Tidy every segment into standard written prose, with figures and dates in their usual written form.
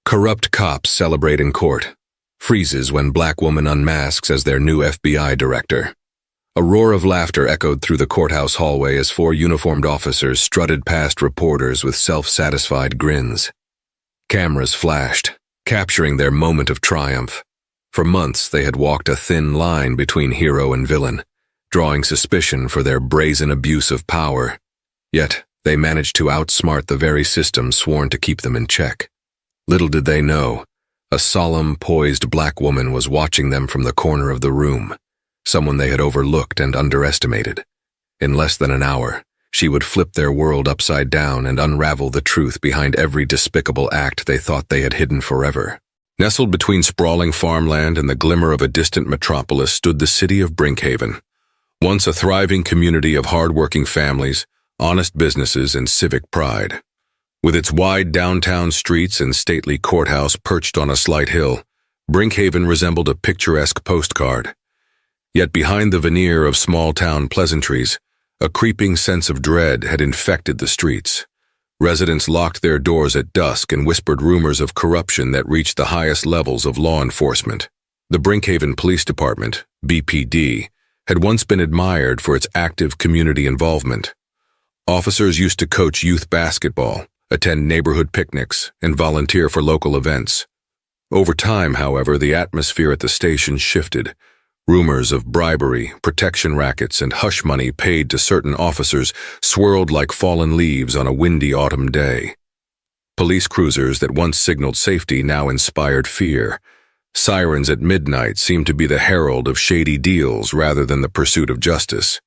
Corrupt cops celebrate in court. Freezes when black woman unmasks as their new FBI director. A roar of laughter echoed through the courthouse hallway as four uniformed officers strutted past reporters with self-satisfied grins. Cameras flashed, capturing their moment of triumph. For months they had walked a thin line between hero and villain, drawing suspicion for their brazen abuse of power. Yet they managed to outsmart the very system sworn to keep them in check. Little did they know, a solemn, poised black woman was watching them from the corner of the room, someone they had overlooked and underestimated. In less than an hour, she would flip their world upside down and unravel the truth behind every despicable act they thought they had hidden forever. Nestled between sprawling farmland and the glimmer of a distant metropolis stood the city of Brinkhaven, once a thriving community of hard-working families, honest businesses, and civic pride. With its wide downtown streets and stately courthouse perched on a slight hill, Brinkhaven resembled a picturesque postcard. Yet behind the veneer of small-town pleasantries, a creeping sense of dread had infected the streets. Residents locked their doors at dusk and whispered rumors of corruption that reached the highest levels of law enforcement. The Brinkhaven Police Department, BPD, had once been admired for its active community involvement. Officers used to coach youth basketball, attend neighborhood picnics, and volunteer for local events. Over time, however, the atmosphere at the station shifted. Rumors of bribery, protection rackets, and hush money paid to certain officers swirled like fallen leaves on a windy autumn day. Police cruisers that once signaled safety now inspired fear. Sirens at midnight seemed to be the herald of shady deals rather than the pursuit of justice.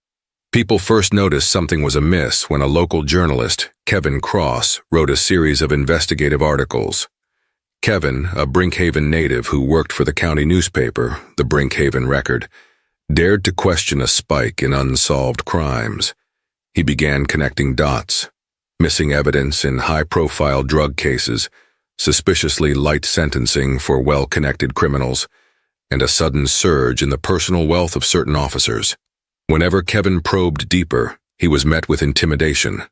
People first noticed something was amiss when a local journalist, Kevin Cross, wrote a series of investigative articles. Kevin, a Brinkhaven native who worked for the county newspaper, the Brinkhaven Record, dared to question a spike in unsolved crimes. He began connecting dots, missing evidence in high-profile drug cases, suspiciously light sentencing for well-connected criminals, and a sudden surge in the personal wealth of certain officers. Whenever Kevin probed deeper, he was met with intimidation.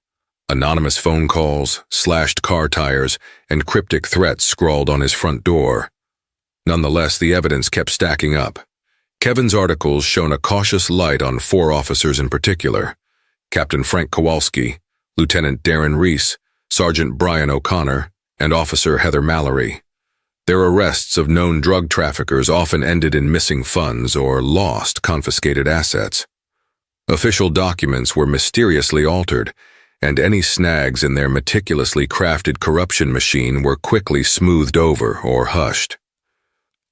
Anonymous phone calls, slashed car tires, and cryptic threats scrawled on his front door. Nonetheless, the evidence kept stacking up. Kevin's articles shone a cautious light on four officers in particular: Captain Frank Kowalski, Lieutenant Darren Reese, Sergeant Brian O'Connor, and Officer Heather Mallory. Their arrests of known drug traffickers often ended in missing funds or lost confiscated assets. Official documents were mysteriously altered, and any snags in their meticulously crafted corruption machine were quickly smoothed over or hushed.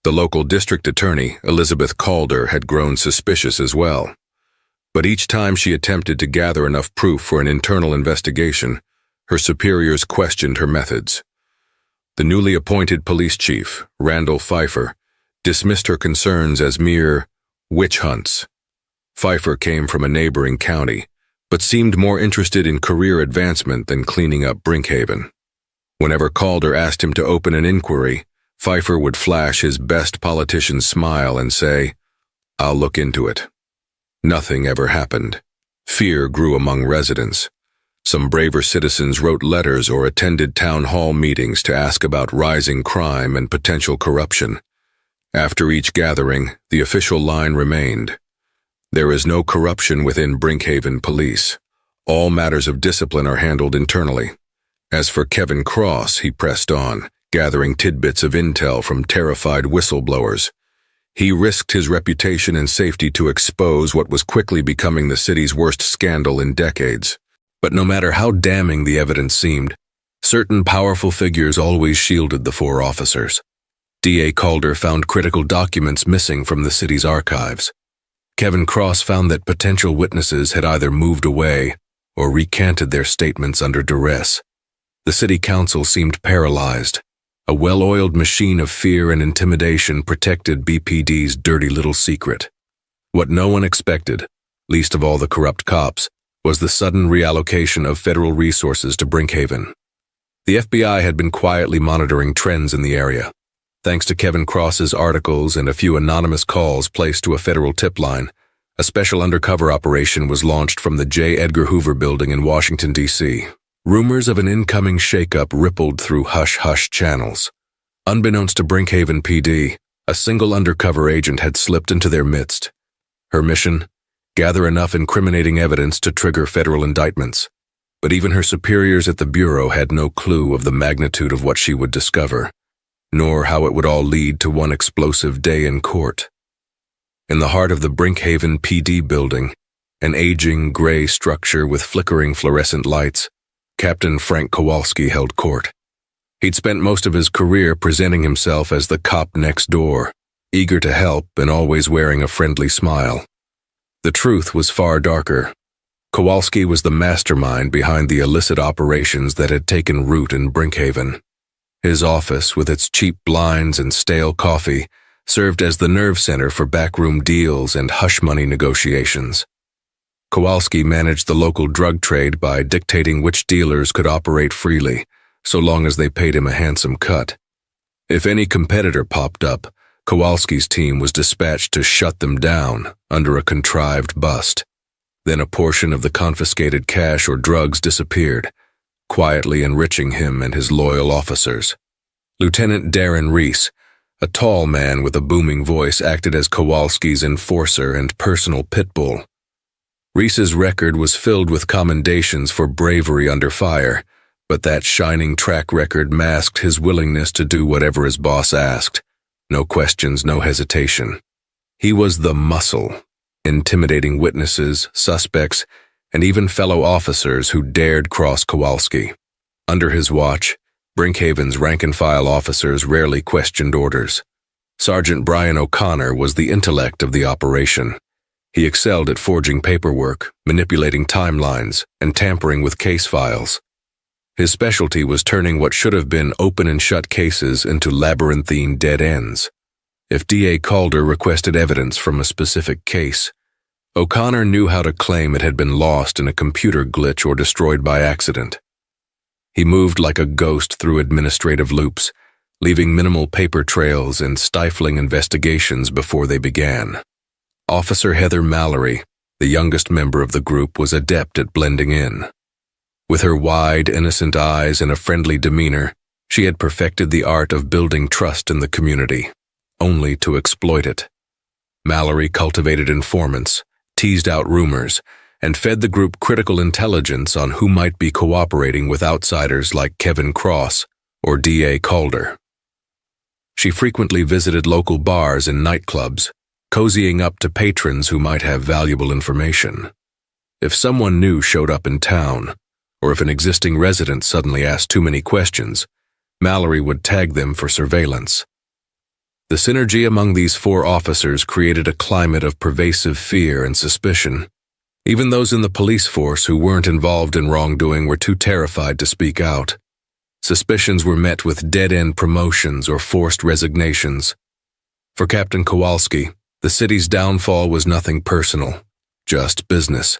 The local district attorney, Elizabeth Calder, had grown suspicious as well. But each time she attempted to gather enough proof for an internal investigation, her superiors questioned her methods. The newly appointed police chief, Randall Pfeiffer, dismissed her concerns as mere witch hunts. Pfeiffer came from a neighboring county, but seemed more interested in career advancement than cleaning up Brinkhaven. Whenever Calder asked him to open an inquiry, Pfeiffer would flash his best politician smile and say, "I'll look into it." Nothing ever happened. Fear grew among residents. Some braver citizens wrote letters or attended town hall meetings to ask about rising crime and potential corruption. After each gathering, the official line remained: there is no corruption within Brinkhaven Police. All matters of discipline are handled internally. As for Kevin Cross, he pressed on, gathering tidbits of intel from terrified whistleblowers. He risked his reputation and safety to expose what was quickly becoming the city's worst scandal in decades. But no matter how damning the evidence seemed, certain powerful figures always shielded the four officers. D.A. Calder found critical documents missing from the city's archives. Kevin Cross found that potential witnesses had either moved away or recanted their statements under duress. The city council seemed paralyzed. A well-oiled machine of fear and intimidation protected BPD's dirty little secret. What no one expected, least of all the corrupt cops, was the sudden reallocation of federal resources to Brinkhaven. The FBI had been quietly monitoring trends in the area. Thanks to Kevin Cross's articles and a few anonymous calls placed to a federal tip line, a special undercover operation was launched from the J. Edgar Hoover building in Washington, D.C. Rumors of an incoming shakeup rippled through hush-hush channels. Unbeknownst to Brinkhaven PD, a single undercover agent had slipped into their midst. Her mission? Gather enough incriminating evidence to trigger federal indictments. But even her superiors at the Bureau had no clue of the magnitude of what she would discover, nor how it would all lead to one explosive day in court. In the heart of the Brinkhaven PD building, an aging, gray structure with flickering fluorescent lights, Captain Frank Kowalski held court. He'd spent most of his career presenting himself as the cop next door, eager to help and always wearing a friendly smile. The truth was far darker. Kowalski was the mastermind behind the illicit operations that had taken root in Brinkhaven. His office, with its cheap blinds and stale coffee, served as the nerve center for backroom deals and hush-money negotiations. Kowalski managed the local drug trade by dictating which dealers could operate freely, so long as they paid him a handsome cut. If any competitor popped up, Kowalski's team was dispatched to shut them down under a contrived bust. Then a portion of the confiscated cash or drugs disappeared, quietly enriching him and his loyal officers. Lieutenant Darren Reese, a tall man with a booming voice, acted as Kowalski's enforcer and personal pit bull. Reese's record was filled with commendations for bravery under fire, but that shining track record masked his willingness to do whatever his boss asked. No questions, no hesitation. He was the muscle, intimidating witnesses, suspects, and even fellow officers who dared cross Kowalski. Under his watch, Brinkhaven's rank-and-file officers rarely questioned orders. Sergeant Brian O'Connor was the intellect of the operation. He excelled at forging paperwork, manipulating timelines, and tampering with case files. His specialty was turning what should have been open and shut cases into labyrinthine dead ends. If D.A. Calder requested evidence from a specific case, O'Connor knew how to claim it had been lost in a computer glitch or destroyed by accident. He moved like a ghost through administrative loops, leaving minimal paper trails and stifling investigations before they began. Officer Heather Mallory, the youngest member of the group, was adept at blending in. With her wide, innocent eyes and a friendly demeanor, she had perfected the art of building trust in the community, only to exploit it. Mallory cultivated informants, teased out rumors, and fed the group critical intelligence on who might be cooperating with outsiders like Kevin Cross or D.A. Calder. She frequently visited local bars and nightclubs, cozying up to patrons who might have valuable information. If someone new showed up in town, or if an existing resident suddenly asked too many questions, Mallory would tag them for surveillance. The synergy among these four officers created a climate of pervasive fear and suspicion. Even those in the police force who weren't involved in wrongdoing were too terrified to speak out. Suspicions were met with dead-end promotions or forced resignations. For Captain Kowalski, the city's downfall was nothing personal, just business.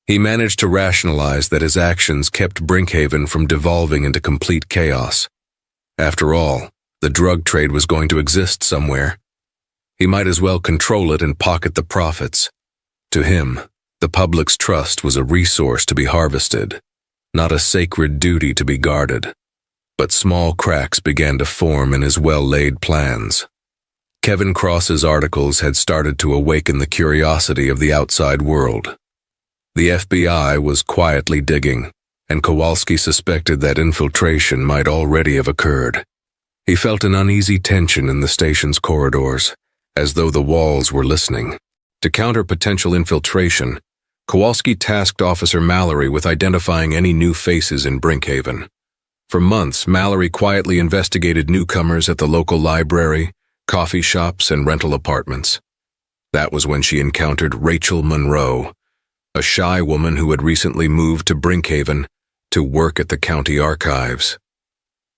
He managed to rationalize that his actions kept Brinkhaven from devolving into complete chaos. After all, the drug trade was going to exist somewhere. He might as well control it and pocket the profits. To him, the public's trust was a resource to be harvested, not a sacred duty to be guarded. But small cracks began to form in his well-laid plans. Kevin Cross's articles had started to awaken the curiosity of the outside world. The FBI was quietly digging, and Kowalski suspected that infiltration might already have occurred. He felt an uneasy tension in the station's corridors, as though the walls were listening. To counter potential infiltration, Kowalski tasked Officer Mallory with identifying any new faces in Brinkhaven. For months, Mallory quietly investigated newcomers at the local library, coffee shops, and rental apartments. That was when she encountered Rachel Monroe, a shy woman who had recently moved to Brinkhaven to work at the county archives.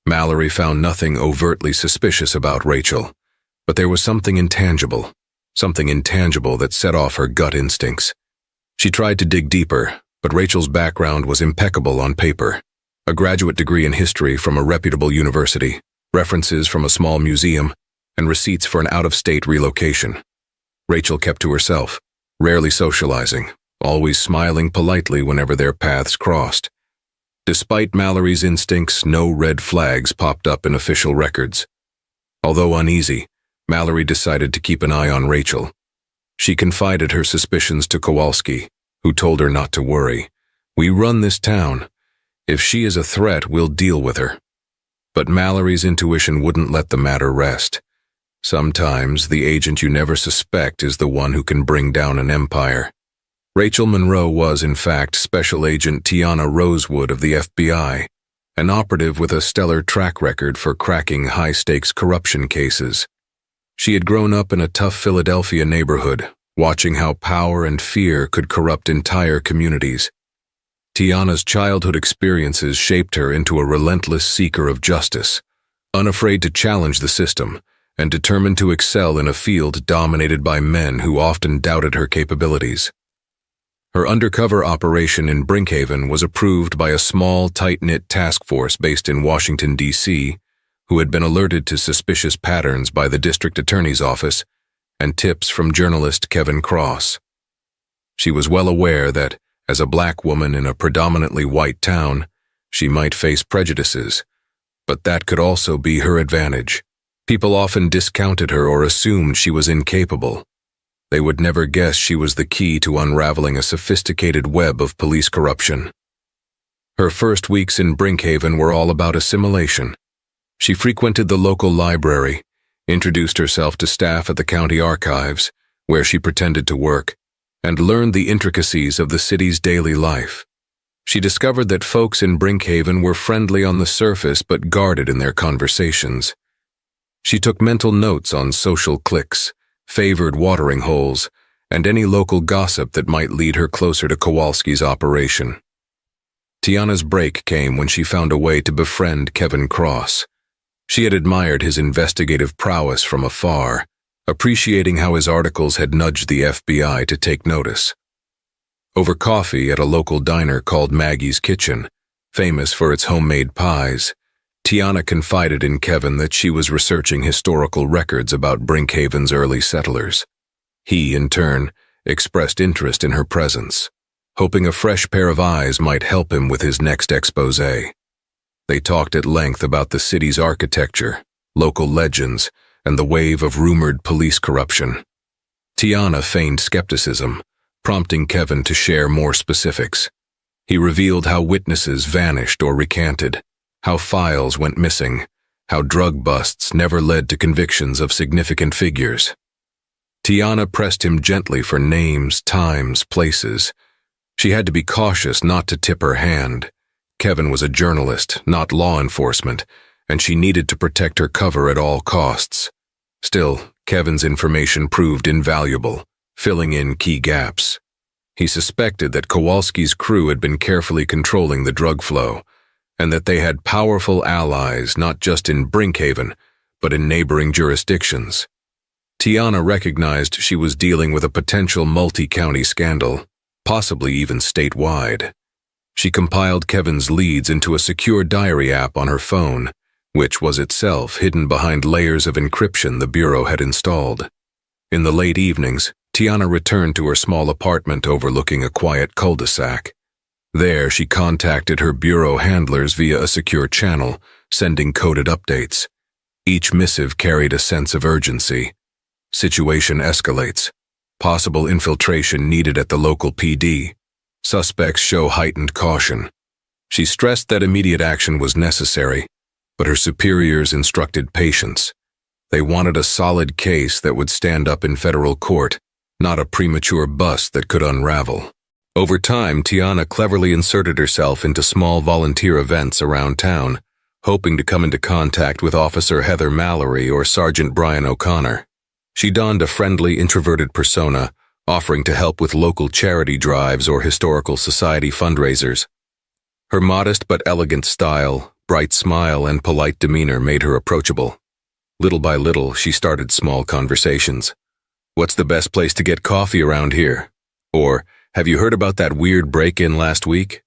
Mallory found nothing overtly suspicious about Rachel, but there was something intangible that set off her gut instincts. She tried to dig deeper, but Rachel's background was impeccable on paper. A graduate degree in history from a reputable university, references from a small museum, and receipts for an out-of-state relocation. Rachel kept to herself, rarely socializing, always smiling politely whenever their paths crossed. Despite Mallory's instincts, no red flags popped up in official records. Although uneasy, Mallory decided to keep an eye on Rachel. She confided her suspicions to Kowalski, who told her not to worry. "We run this town. If she is a threat, we'll deal with her." But Mallory's intuition wouldn't let the matter rest. Sometimes the agent you never suspect is the one who can bring down an empire. Rachel Monroe was, in fact, Special Agent Tiana Rosewood of the FBI, an operative with a stellar track record for cracking high-stakes corruption cases. She had grown up in a tough Philadelphia neighborhood, watching how power and fear could corrupt entire communities. Tiana's childhood experiences shaped her into a relentless seeker of justice, unafraid to challenge the system, and determined to excel in a field dominated by men who often doubted her capabilities. Her undercover operation in Brinkhaven was approved by a small, tight-knit task force based in Washington, D.C., who had been alerted to suspicious patterns by the district attorney's office and tips from journalist Kevin Cross. She was well aware that, as a black woman in a predominantly white town, she might face prejudices, but that could also be her advantage. People often discounted her or assumed she was incapable. They would never guess she was the key to unraveling a sophisticated web of police corruption. Her first weeks in Brinkhaven were all about assimilation. She frequented the local library, introduced herself to staff at the county archives, where she pretended to work, and learned the intricacies of the city's daily life. She discovered that folks in Brinkhaven were friendly on the surface but guarded in their conversations. She took mental notes on social cliques, favored watering holes, and any local gossip that might lead her closer to Kowalski's operation. Tiana's break came when she found a way to befriend Kevin Cross. She had admired his investigative prowess from afar, appreciating how his articles had nudged the FBI to take notice. Over coffee at a local diner called Maggie's Kitchen, famous for its homemade pies, Tiana confided in Kevin that she was researching historical records about Brinkhaven's early settlers. He, in turn, expressed interest in her presence, hoping a fresh pair of eyes might help him with his next exposé. They talked at length about the city's architecture, local legends, and the wave of rumored police corruption. Tiana feigned skepticism, prompting Kevin to share more specifics. He revealed how witnesses vanished or recanted, how files went missing, how drug busts never led to convictions of significant figures. Tiana pressed him gently for names, times, places. She had to be cautious not to tip her hand. Kevin was a journalist, not law enforcement, and she needed to protect her cover at all costs. Still, Kevin's information proved invaluable, filling in key gaps. He suspected that Kowalski's crew had been carefully controlling the drug flow, and that they had powerful allies not just in Brinkhaven, but in neighboring jurisdictions. Tiana recognized she was dealing with a potential multi-county scandal, possibly even statewide. She compiled Kevin's leads into a secure diary app on her phone, which was itself hidden behind layers of encryption the Bureau had installed. In the late evenings, Tiana returned to her small apartment overlooking a quiet cul-de-sac. There, she contacted her Bureau handlers via a secure channel, sending coded updates. Each missive carried a sense of urgency. Situation escalates. Possible infiltration needed at the local PD. Suspects show heightened caution. She stressed that immediate action was necessary, but her superiors instructed patience. They wanted a solid case that would stand up in federal court, not a premature bust that could unravel. Over time, Tiana cleverly inserted herself into small volunteer events around town, hoping to come into contact with Officer Heather Mallory or Sergeant Brian O'Connor. She donned a friendly, introverted persona, offering to help with local charity drives or historical society fundraisers. Her modest but elegant style, bright smile, and polite demeanor made her approachable. Little by little, she started small conversations. "What's the best place to get coffee around here?" Or, "Have you heard about that weird break-in last week?"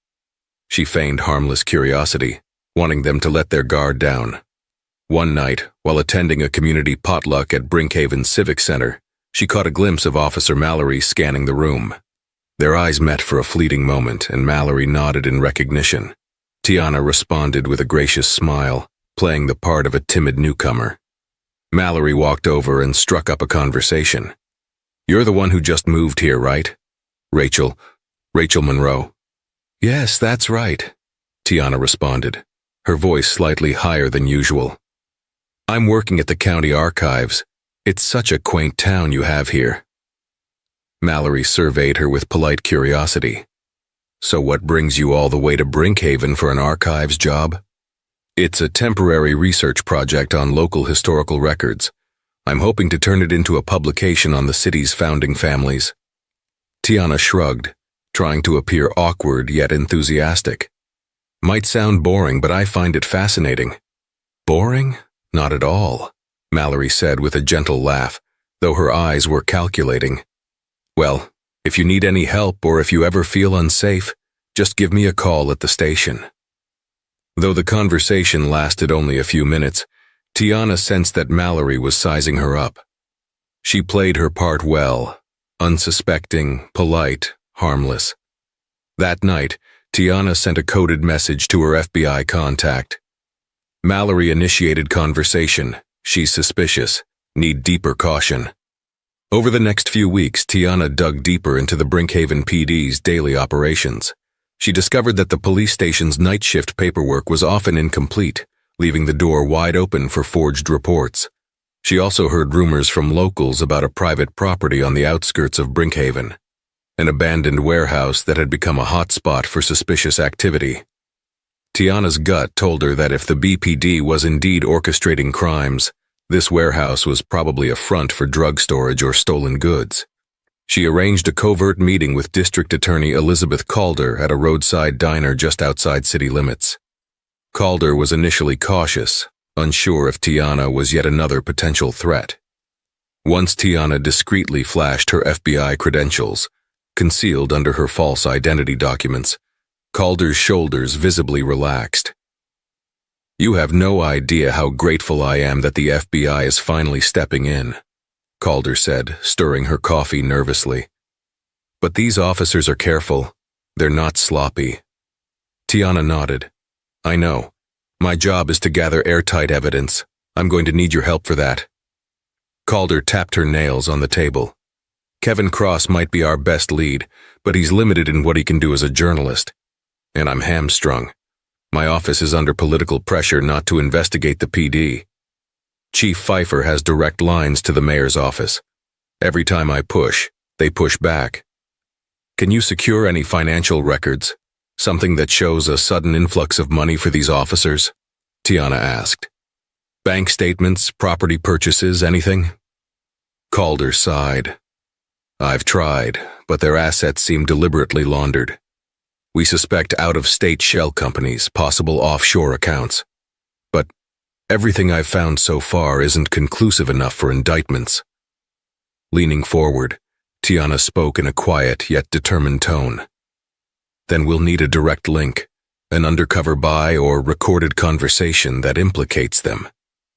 She feigned harmless curiosity, wanting them to let their guard down. One night, while attending a community potluck at Brinkhaven Civic Center, she caught a glimpse of Officer Mallory scanning the room. Their eyes met for a fleeting moment, and Mallory nodded in recognition. Tiana responded with a gracious smile, playing the part of a timid newcomer. Mallory walked over and struck up a conversation. "You're the one who just moved here, right? Rachel Monroe." "Yes, that's right," Tiana responded, her voice slightly higher than usual. "I'm working at the county archives. It's such a quaint town you have here." Mallory surveyed her with polite curiosity. "So what brings you all the way to Brinkhaven for an archives job?" "It's a temporary research project on local historical records. I'm hoping to turn it into a publication on the city's founding families." Tiana shrugged, trying to appear awkward yet enthusiastic. "Might sound boring, but I find it fascinating." "Boring? Not at all," Mallory said with a gentle laugh, though her eyes were calculating. "Well, if you need any help or if you ever feel unsafe, just give me a call at the station." Though the conversation lasted only a few minutes, Tiana sensed that Mallory was sizing her up. She played her part well, unsuspecting, polite, harmless. That night, Tiana sent a coded message to her FBI contact. "Mallory initiated conversation. She's suspicious. Need deeper caution." Over the next few weeks, Tiana dug deeper into the Brinkhaven PD's daily operations. She discovered that the police station's night shift paperwork was often incomplete, leaving the door wide open for forged reports. She also heard rumors from locals about a private property on the outskirts of Brinkhaven, an abandoned warehouse that had become a hot spot for suspicious activity. Tiana's gut told her that if the BPD was indeed orchestrating crimes, this warehouse was probably a front for drug storage or stolen goods. She arranged a covert meeting with District Attorney Elizabeth Calder at a roadside diner just outside city limits. Calder was initially cautious, unsure if Tiana was yet another potential threat. Once Tiana discreetly flashed her FBI credentials, concealed under her false identity documents, Calder's shoulders visibly relaxed. "You have no idea how grateful I am that the FBI is finally stepping in," Calder said, stirring her coffee nervously. "But these officers are careful. They're not sloppy." Tiana nodded. "I know. My job is to gather airtight evidence. I'm going to need your help for that." Calder tapped her nails on the table. "Kevin Cross might be our best lead, but he's limited in what he can do as a journalist. And I'm hamstrung. My office is under political pressure not to investigate the PD. Chief Pfeiffer has direct lines to the mayor's office. Every time I push, they push back. Can you secure any financial records? Something that shows a sudden influx of money for these officers?" Tiana asked. "Bank statements, property purchases, anything?" Calder sighed. "I've tried, but their assets seem deliberately laundered. We suspect out-of-state shell companies, possible offshore accounts. But everything I've found so far isn't conclusive enough for indictments." Leaning forward, Tiana spoke in a quiet yet determined tone. "Then we'll need a direct link, an undercover buy or recorded conversation that implicates them.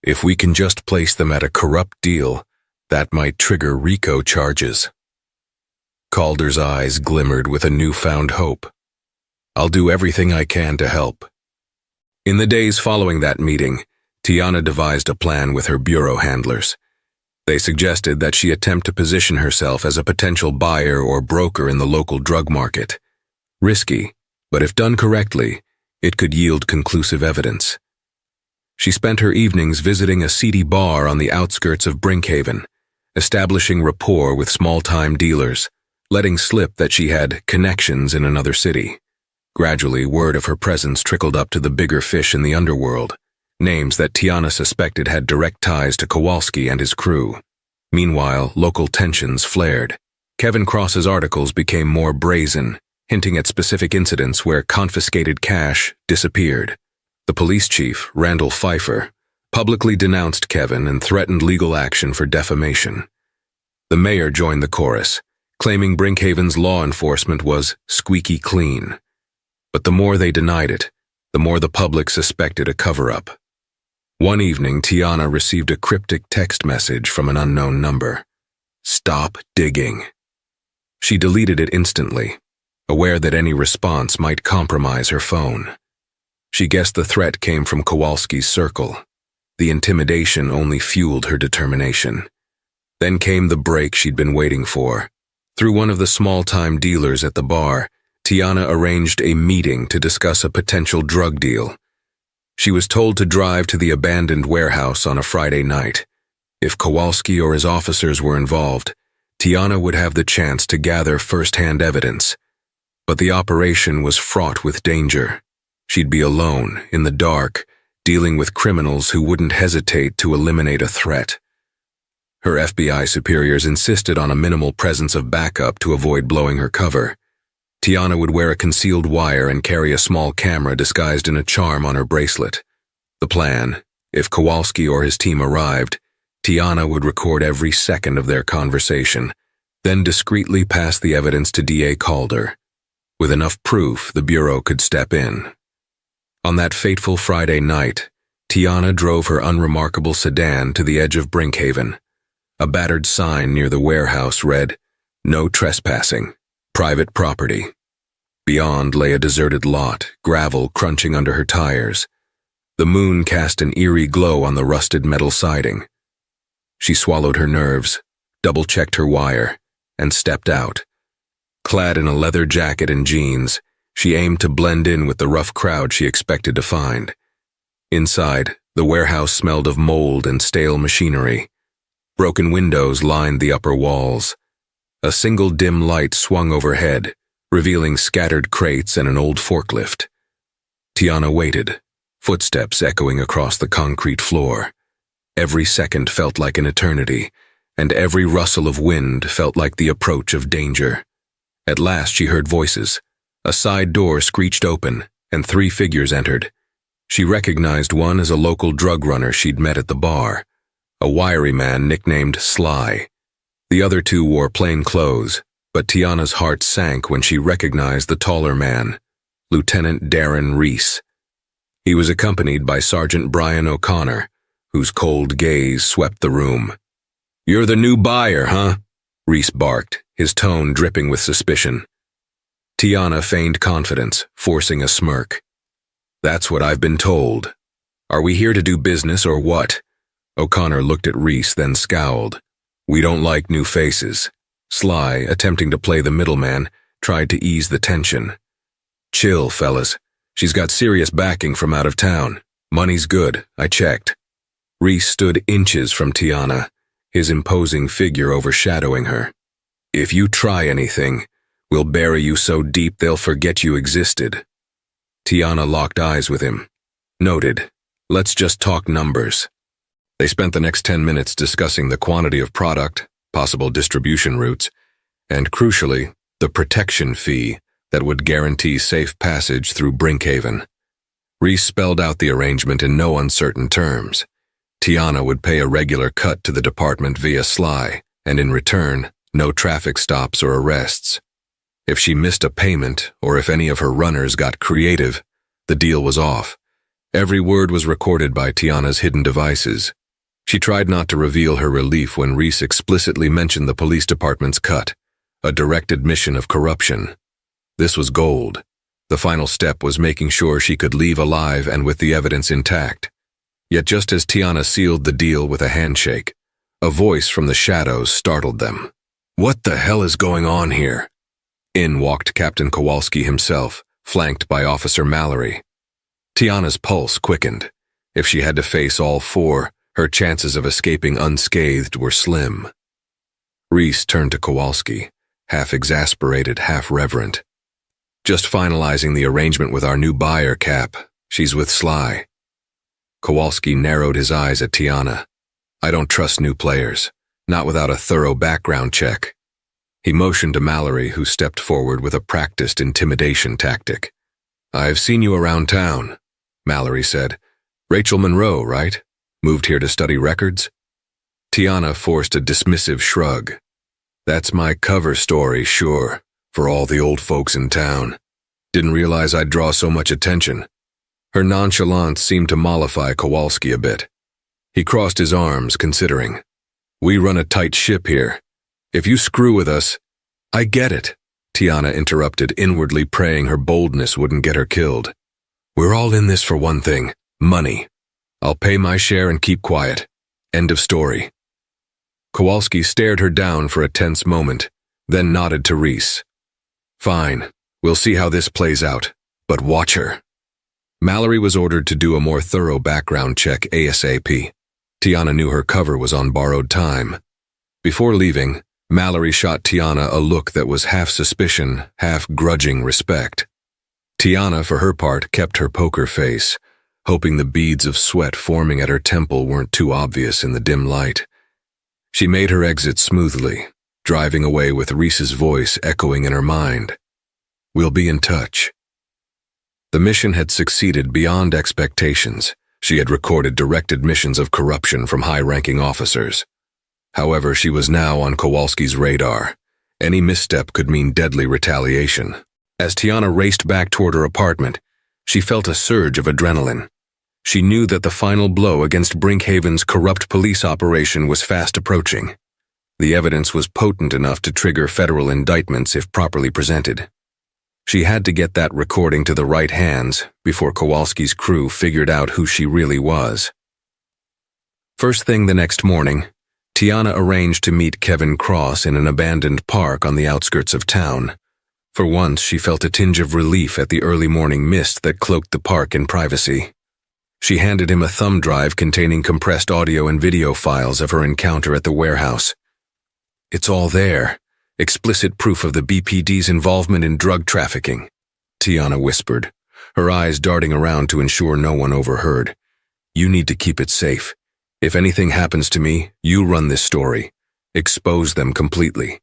If we can just place them at a corrupt deal, that might trigger RICO charges." Calder's eyes glimmered with a newfound hope. "I'll do everything I can to help." In the days following that meeting, Tiana devised a plan with her bureau handlers. They suggested that she attempt to position herself as a potential buyer or broker in the local drug market. Risky, but if done correctly, it could yield conclusive evidence. She spent her evenings visiting a seedy bar on the outskirts of Brinkhaven, establishing rapport with small-time dealers, letting slip that she had connections in another city. Gradually, word of her presence trickled up to the bigger fish in the underworld, names that Tiana suspected had direct ties to Kowalski and his crew. Meanwhile, local tensions flared. Kevin Cross's articles became more brazen, hinting at specific incidents where confiscated cash disappeared. The police chief, Randall Pfeiffer, publicly denounced Kevin and threatened legal action for defamation. The mayor joined the chorus, claiming Brinkhaven's law enforcement was squeaky clean. But the more they denied it, the more the public suspected a cover-up. One evening, Tiana received a cryptic text message from an unknown number. "Stop digging." She deleted it instantly, aware that any response might compromise her phone. She guessed the threat came from Kowalski's circle. The intimidation only fueled her determination. Then came the break she'd been waiting for. Through one of the small-time dealers at the bar, Tiana arranged a meeting to discuss a potential drug deal. She was told to drive to the abandoned warehouse on a Friday night. If Kowalski or his officers were involved, Tiana would have the chance to gather first-hand evidence. But the operation was fraught with danger. She'd be alone, in the dark, dealing with criminals who wouldn't hesitate to eliminate a threat. Her FBI superiors insisted on a minimal presence of backup to avoid blowing her cover. Tiana would wear a concealed wire and carry a small camera disguised in a charm on her bracelet. The plan, if Kowalski or his team arrived, Tiana would record every second of their conversation, then discreetly pass the evidence to D.A. Calder. With enough proof, the Bureau could step in. On that fateful Friday night, Tiana drove her unremarkable sedan to the edge of Brinkhaven. A battered sign near the warehouse read, "No trespassing. Private property." Beyond lay a deserted lot, gravel crunching under her tires. The moon cast an eerie glow on the rusted metal siding. She swallowed her nerves, double-checked her wire, and stepped out. Clad in a leather jacket and jeans, she aimed to blend in with the rough crowd she expected to find. Inside, the warehouse smelled of mold and stale machinery. Broken windows lined the upper walls. A single dim light swung overhead, revealing scattered crates and an old forklift. Tiana waited, footsteps echoing across the concrete floor. Every second felt like an eternity, and every rustle of wind felt like the approach of danger. At last she heard voices. A side door screeched open, and 3 figures entered. She recognized one as a local drug runner she'd met at the bar, a wiry man nicknamed Sly. The other 2 wore plain clothes, but Tiana's heart sank when she recognized the taller man, Lieutenant Darren Reese. He was accompanied by Sergeant Brian O'Connor, whose cold gaze swept the room. "You're the new buyer, huh?" Reese barked, his tone dripping with suspicion. Tiana feigned confidence, forcing a smirk. "That's what I've been told. Are we here to do business or what?" O'Connor looked at Reese, then scowled. "We don't like new faces." Sly, attempting to play the middleman, tried to ease the tension. "Chill, fellas. She's got serious backing from out of town. Money's good, I checked." Reese stood inches from Tiana, his imposing figure overshadowing her. "If you try anything, we'll bury you so deep they'll forget you existed." Tiana locked eyes with him. "Noted. Let's just talk numbers." They spent the next 10 minutes discussing the quantity of product, possible distribution routes, and crucially, the protection fee that would guarantee safe passage through Brinkhaven. Reese spelled out the arrangement in no uncertain terms. Tiana would pay a regular cut to the department via Sly, and in return, no traffic stops or arrests. If she missed a payment, or if any of her runners got creative, the deal was off. Every word was recorded by Tiana's hidden devices. She tried not to reveal her relief when Reese explicitly mentioned the police department's cut, a direct admission of corruption. This was gold. The final step was making sure she could leave alive and with the evidence intact. Yet just as Tiana sealed the deal with a handshake, a voice from the shadows startled them. "What the hell is going on here?" In walked Captain Kowalski himself, flanked by Officer Mallory. Tiana's pulse quickened. If she had to face all 4, her chances of escaping unscathed were slim. Reese turned to Kowalski, half exasperated, half reverent. "Just finalizing the arrangement with our new buyer, Cap. She's with Sly." Kowalski narrowed his eyes at Tiana. "I don't trust new players, not without a thorough background check." He motioned to Mallory, who stepped forward with a practiced intimidation tactic. "I've seen you around town," Mallory said. "Rachel Monroe, right? Moved here to study records?" Tiana forced a dismissive shrug. "That's my cover story, sure, for all the old folks in town. Didn't realize I'd draw so much attention." Her nonchalance seemed to mollify Kowalski a bit. He crossed his arms, considering. "We run a tight ship here. If you screw with us—" "I get it," Tiana interrupted, inwardly praying her boldness wouldn't get her killed. "We're all in this for one thing, money. I'll pay my share and keep quiet. End of story. Kowalski stared her down for a tense moment, then nodded to Reese. Fine, we'll see how this plays out, but watch her. Mallory was ordered to do a more thorough background check ASAP. Tiana knew her cover was on borrowed time. Before leaving, Mallory shot Tiana a look that was half suspicion, half grudging respect. Tiana, for her part, kept her poker face, hoping the beads of sweat forming at her temple weren't too obvious in the dim light. She made her exit smoothly, driving away with Reese's voice echoing in her mind. We'll be in touch. The mission had succeeded beyond expectations. She had recorded direct admissions of corruption from high-ranking officers. However, she was now on Kowalski's radar. Any misstep could mean deadly retaliation. As Tiana raced back toward her apartment, she felt a surge of adrenaline. She knew that the final blow against Brinkhaven's corrupt police operation was fast approaching. The evidence was potent enough to trigger federal indictments if properly presented. She had to get that recording to the right hands before Kowalski's crew figured out who she really was. First thing the next morning, Tiana arranged to meet Kevin Cross in an abandoned park on the outskirts of town. For once, she felt a tinge of relief at the early morning mist that cloaked the park in privacy. She handed him a thumb drive containing compressed audio and video files of her encounter at the warehouse. It's all there. Explicit proof of the BPD's involvement in drug trafficking, Tiana whispered, her eyes darting around to ensure no one overheard. You need to keep it safe. If anything happens to me, you run this story. Expose them completely.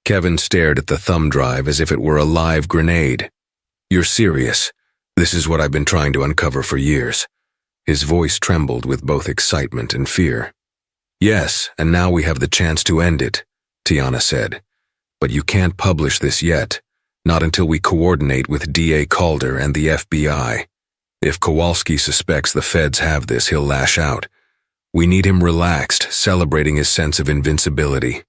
Kevin stared at the thumb drive as if it were a live grenade. You're serious. This is what I've been trying to uncover for years. His voice trembled with both excitement and fear. Yes, and now we have the chance to end it, Tiana said. But you can't publish this yet, not until we coordinate with DA Calder and the FBI. If Kowalski suspects the feds have this, he'll lash out. We need him relaxed, celebrating his sense of invincibility.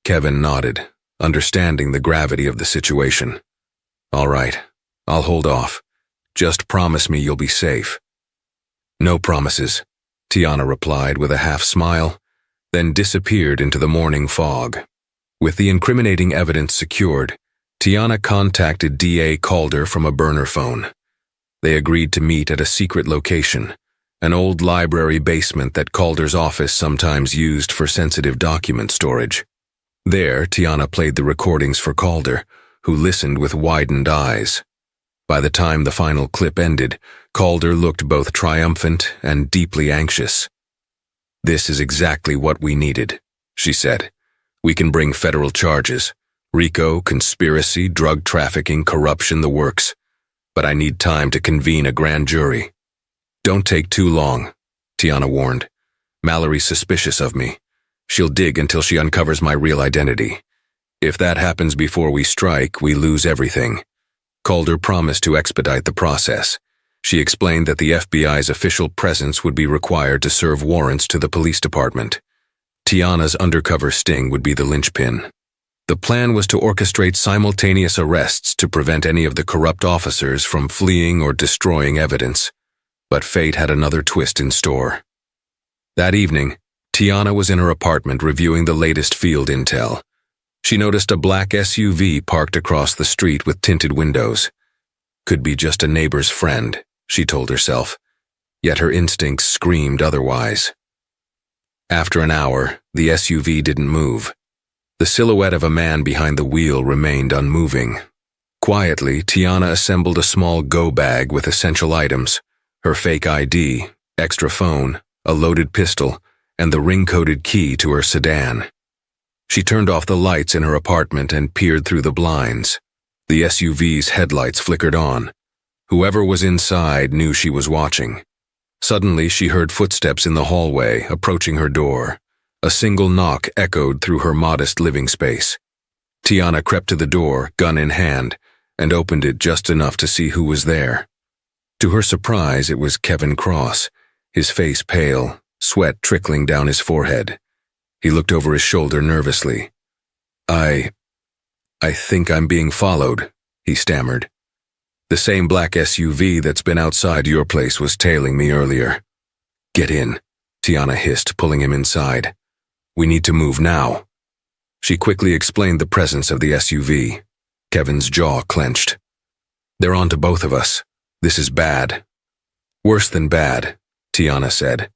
Kevin nodded, understanding the gravity of the situation. All right, I'll hold off. Just promise me you'll be safe. No promises, Tiana replied with a half smile, then disappeared into the morning fog. With the incriminating evidence secured, Tiana contacted DA Calder from a burner phone. They agreed to meet at a secret location, an old library basement that Calder's office sometimes used for sensitive document storage. There, Tiana played the recordings for Calder, who listened with widened eyes. By the time the final clip ended, Calder looked both triumphant and deeply anxious. This is exactly what we needed, she said. We can bring federal charges. RICO, conspiracy, drug trafficking, corruption, the works. But I need time to convene a grand jury. Don't take too long, Tiana warned. Mallory's suspicious of me. She'll dig until she uncovers my real identity. If that happens before we strike, we lose everything. Calder promised to expedite the process. She explained that the FBI's official presence would be required to serve warrants to the police department. Tiana's undercover sting would be the linchpin. The plan was to orchestrate simultaneous arrests to prevent any of the corrupt officers from fleeing or destroying evidence. But fate had another twist in store. That evening, Tiana was in her apartment reviewing the latest field intel. She noticed a black SUV parked across the street with tinted windows. Could be just a neighbor's friend, she told herself, yet her instincts screamed otherwise. After an hour, the SUV didn't move. The silhouette of a man behind the wheel remained unmoving. Quietly, Tiana assembled a small go bag with essential items, her fake ID, extra phone, a loaded pistol, and the ring-coded key to her sedan. She turned off the lights in her apartment and peered through the blinds. The SUV's headlights flickered on. Whoever was inside knew she was watching. Suddenly, she heard footsteps in the hallway, approaching her door. A single knock echoed through her modest living space. Tiana crept to the door, gun in hand, and opened it just enough to see who was there. To her surprise, it was Kevin Cross, his face pale, sweat trickling down his forehead. He looked over his shoulder nervously. I think I'm being followed, he stammered. The same black SUV that's been outside your place was tailing me earlier. Get in, Tiana hissed, pulling him inside. We need to move now. She quickly explained the presence of the SUV. Kevin's jaw clenched. They're on to both of us. This is bad. Worse than bad, Tiana said.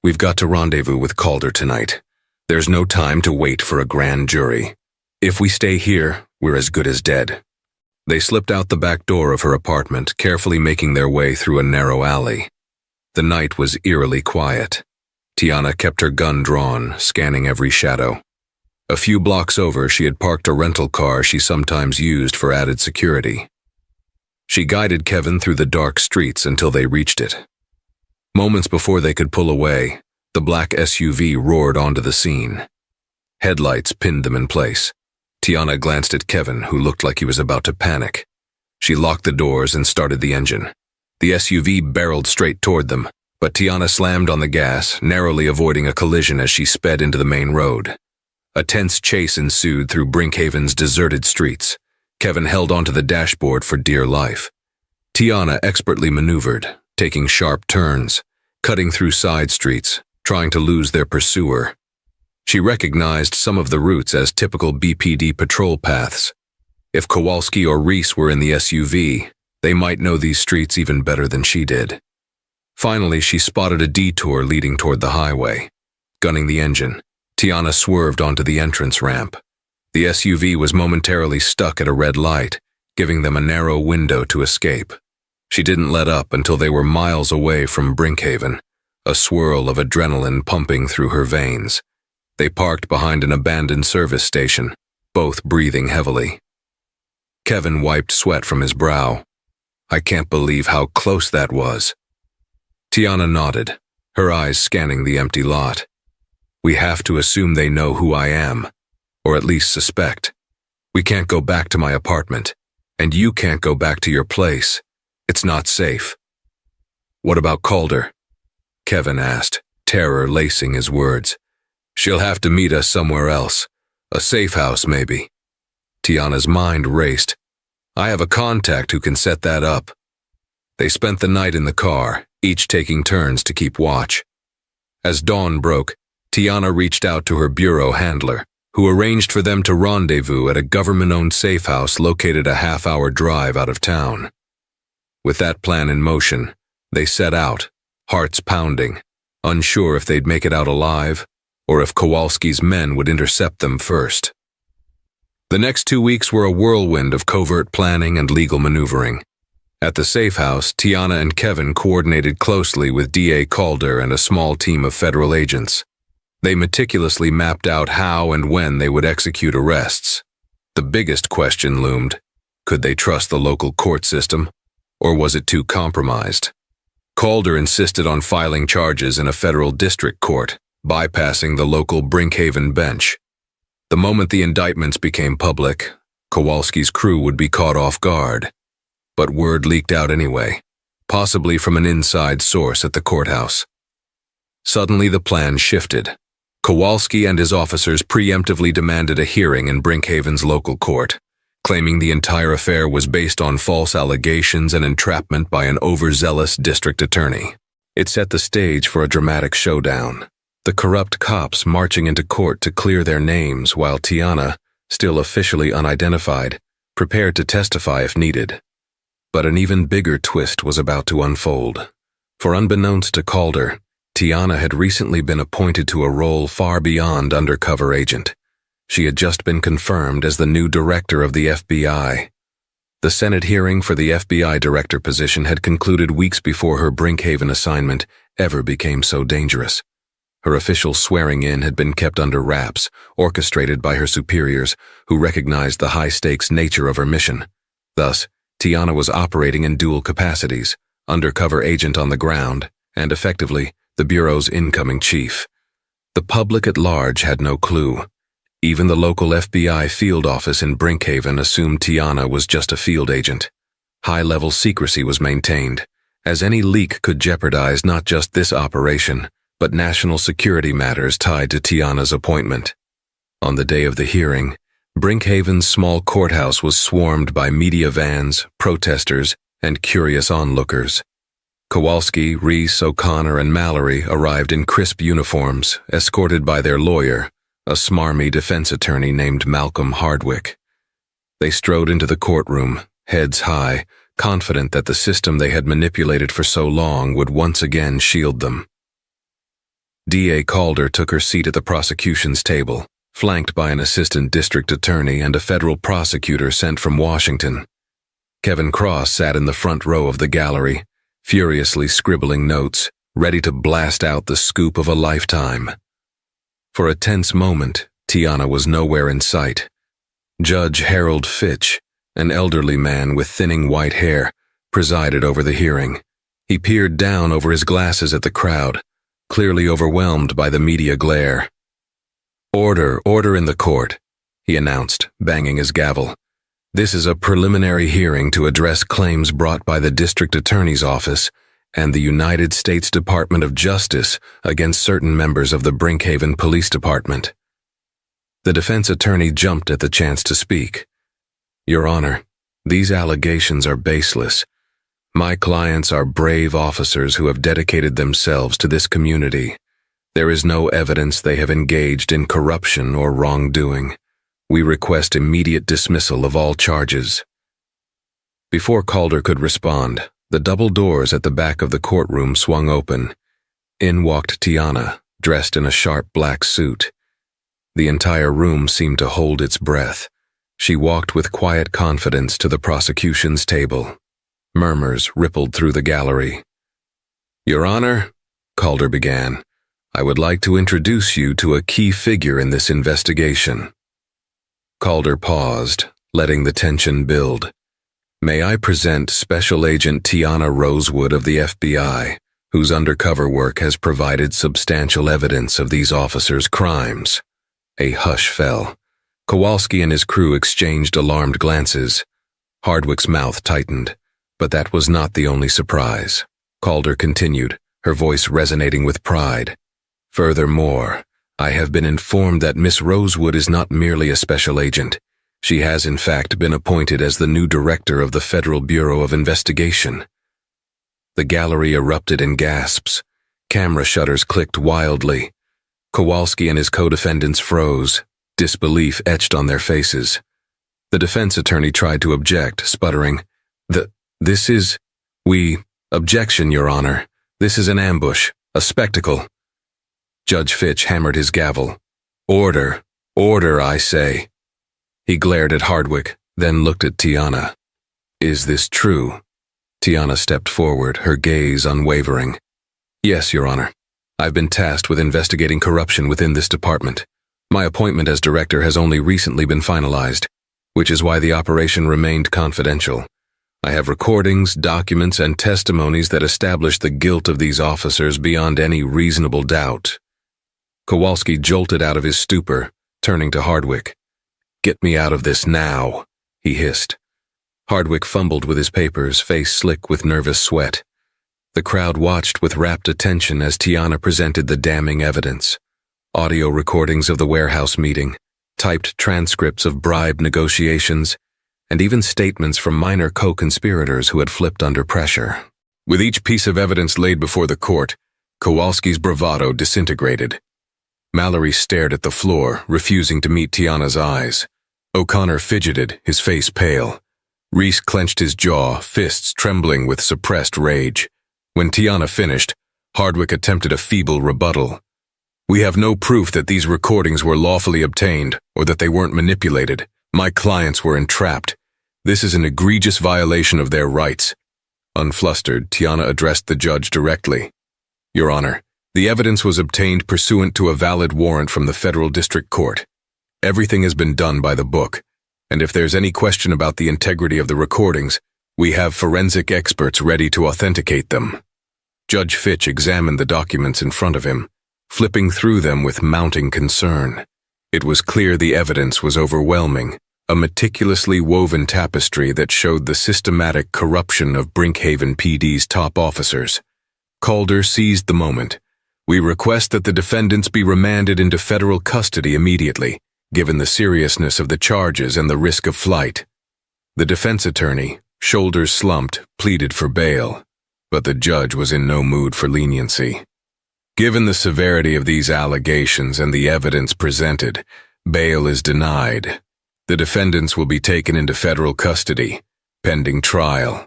We've got to rendezvous with Calder tonight. There's no time to wait for a grand jury. If we stay here, we're as good as dead. They slipped out the back door of her apartment, carefully making their way through a narrow alley. The night was eerily quiet. Tiana kept her gun drawn, scanning every shadow. A few blocks over, she had parked a rental car she sometimes used for added security. She guided Kevin through the dark streets until they reached it. Moments before they could pull away, the black SUV roared onto the scene. Headlights pinned them in place. Tiana glanced at Kevin, who looked like he was about to panic. She locked the doors and started the engine. The SUV barreled straight toward them, but Tiana slammed on the gas, narrowly avoiding a collision as she sped into the main road. A tense chase ensued through Brinkhaven's deserted streets. Kevin held onto the dashboard for dear life. Tiana expertly maneuvered, taking sharp turns, cutting through side streets, trying to lose their pursuer. She recognized some of the routes as typical BPD patrol paths. If Kowalski or Reese were in the SUV, they might know these streets even better than she did. Finally, she spotted a detour leading toward the highway. Gunning the engine, Tiana swerved onto the entrance ramp. The SUV was momentarily stuck at a red light, giving them a narrow window to escape. She didn't let up until they were miles away from Brinkhaven, a swirl of adrenaline pumping through her veins. They parked behind an abandoned service station, both breathing heavily. Kevin wiped sweat from his brow. I can't believe how close that was. Tiana nodded, her eyes scanning the empty lot. We have to assume they know who I am, or at least suspect. We can't go back to my apartment, and you can't go back to your place. It's not safe. What about Calder? Kevin asked, terror lacing his words. She'll have to meet us somewhere else. A safe house, maybe. Tiana's mind raced. I have a contact who can set that up. They spent the night in the car, each taking turns to keep watch. As dawn broke, Tiana reached out to her bureau handler, who arranged for them to rendezvous at a government-owned safe house located a half-hour drive out of town. With that plan in motion, they set out, hearts pounding, unsure if they'd make it out alive, or if Kowalski's men would intercept them first. The next 2 weeks were a whirlwind of covert planning and legal maneuvering. At the safe house, Tiana and Kevin coordinated closely with DA Calder and a small team of federal agents. They meticulously mapped out how and when they would execute arrests. The biggest question loomed: could they trust the local court system, or was it too compromised? Calder insisted on filing charges in a federal district court, bypassing the local Brinkhaven bench. The moment the indictments became public, Kowalski's crew would be caught off guard. But word leaked out anyway, possibly from an inside source at the courthouse. Suddenly the plan shifted. Kowalski and his officers preemptively demanded a hearing in Brinkhaven's local court, claiming the entire affair was based on false allegations and entrapment by an overzealous district attorney. It set the stage for a dramatic showdown. The corrupt cops marching into court to clear their names while Tiana, still officially unidentified, prepared to testify if needed. But an even bigger twist was about to unfold. For unbeknownst to Calder, Tiana had recently been appointed to a role far beyond undercover agent. She had just been confirmed as the new director of the FBI. The Senate hearing for the FBI director position had concluded weeks before her Brinkhaven assignment ever became so dangerous. Her official swearing-in had been kept under wraps, orchestrated by her superiors, who recognized the high-stakes nature of her mission. Thus, Tiana was operating in dual capacities, undercover agent on the ground, and effectively, the Bureau's incoming chief. The public at large had no clue. Even the local FBI field office in Brinkhaven assumed Tiana was just a field agent. High-level secrecy was maintained, as any leak could jeopardize not just this operation, but national security matters tied to Tiana's appointment. On the day of the hearing, Brinkhaven's small courthouse was swarmed by media vans, protesters, and curious onlookers. Kowalski, Reese, O'Connor, and Mallory arrived in crisp uniforms, escorted by their lawyer, a smarmy defense attorney named Malcolm Hardwick. They strode into the courtroom, heads high, confident that the system they had manipulated for so long would once again shield them. D.A. Calder took her seat at the prosecution's table, flanked by an assistant district attorney and a federal prosecutor sent from Washington. Kevin Cross sat in the front row of the gallery, furiously scribbling notes, ready to blast out the scoop of a lifetime. For a tense moment, Tiana was nowhere in sight. Judge Harold Fitch, an elderly man with thinning white hair, presided over the hearing. He peered down over his glasses at the crowd, clearly overwhelmed by the media glare. "Order, order in the court," he announced, banging his gavel. "This is a preliminary hearing to address claims brought by the District Attorney's Office and the United States Department of Justice against certain members of the Brinkhaven Police Department." The defense attorney jumped at the chance to speak. "Your Honor, these allegations are baseless. My clients are brave officers who have dedicated themselves to this community. There is no evidence they have engaged in corruption or wrongdoing. We request immediate dismissal of all charges." Before Calder could respond, the double doors at the back of the courtroom swung open. In walked Tiana, dressed in a sharp black suit. The entire room seemed to hold its breath. She walked with quiet confidence to the prosecution's table. Murmurs rippled through the gallery. "Your Honor," Calder began, "I would like to introduce you to a key figure in this investigation." Calder paused, letting the tension build. "May I present Special Agent Tiana Rosewood of the FBI, whose undercover work has provided substantial evidence of these officers' crimes." A hush fell. Kowalski and his crew exchanged alarmed glances. Hardwick's mouth tightened, but that was not the only surprise. Calder continued, her voice resonating with pride. "Furthermore, I have been informed that Miss Rosewood is not merely a special agent. She has in fact been appointed as the new director of the Federal Bureau of Investigation." The gallery erupted in gasps. Camera shutters clicked wildly. Kowalski and his co-defendants froze, disbelief etched on their faces. The defense attorney tried to object, sputtering, This is... Objection, Your Honor. This is an ambush, a spectacle." Judge Fitch hammered his gavel. "Order, order, I say." He glared at Hardwick, then looked at Tiana. "Is this true?" Tiana stepped forward, her gaze unwavering. "Yes, Your Honor. I've been tasked with investigating corruption within this department. My appointment as director has only recently been finalized, which is why the operation remained confidential. I have recordings, documents, and testimonies that establish the guilt of these officers beyond any reasonable doubt." Kowalski jolted out of his stupor, turning to Hardwick. "Get me out of this now," he hissed. Hardwick fumbled with his papers, face slick with nervous sweat. The crowd watched with rapt attention as Tiana presented the damning evidence. Audio recordings of the warehouse meeting, typed transcripts of bribe negotiations, and even statements from minor co-conspirators who had flipped under pressure. With each piece of evidence laid before the court, Kowalski's bravado disintegrated. Mallory stared at the floor, refusing to meet Tiana's eyes. O'Connor fidgeted, his face pale. Reese clenched his jaw, fists trembling with suppressed rage. When Tiana finished, Hardwick attempted a feeble rebuttal. "We have no proof that these recordings were lawfully obtained or that they weren't manipulated. My clients were entrapped. This is an egregious violation of their rights." Unflustered, Tiana addressed the judge directly. "Your Honor, the evidence was obtained pursuant to a valid warrant from the Federal District Court. Everything has been done by the book, and if there's any question about the integrity of the recordings, we have forensic experts ready to authenticate them." Judge Fitch examined the documents in front of him, flipping through them with mounting concern. It was clear the evidence was overwhelming, a meticulously woven tapestry that showed the systematic corruption of Brinkhaven PD's top officers. Calder seized the moment. "We request that the defendants be remanded into federal custody immediately, given the seriousness of the charges and the risk of flight." The defense attorney, shoulders slumped, pleaded for bail, but the judge was in no mood for leniency. Given the severity of these allegations and the evidence presented, bail is denied. The defendants will be taken into federal custody, pending trial.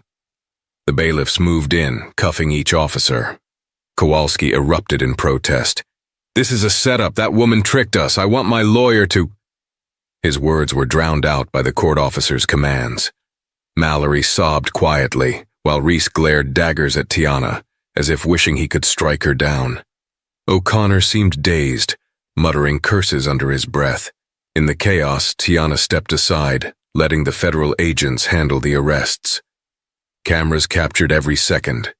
The bailiffs moved in, cuffing each officer. Kowalski erupted in protest. "This is a setup. That woman tricked us. I want my lawyer to—" His words were drowned out by the court officer's commands. Mallory sobbed quietly, while Reese glared daggers at Tiana, as if wishing he could strike her down. O'Connor seemed dazed, muttering curses under his breath. In the chaos, Tiana stepped aside, letting the federal agents handle the arrests. Cameras captured every second,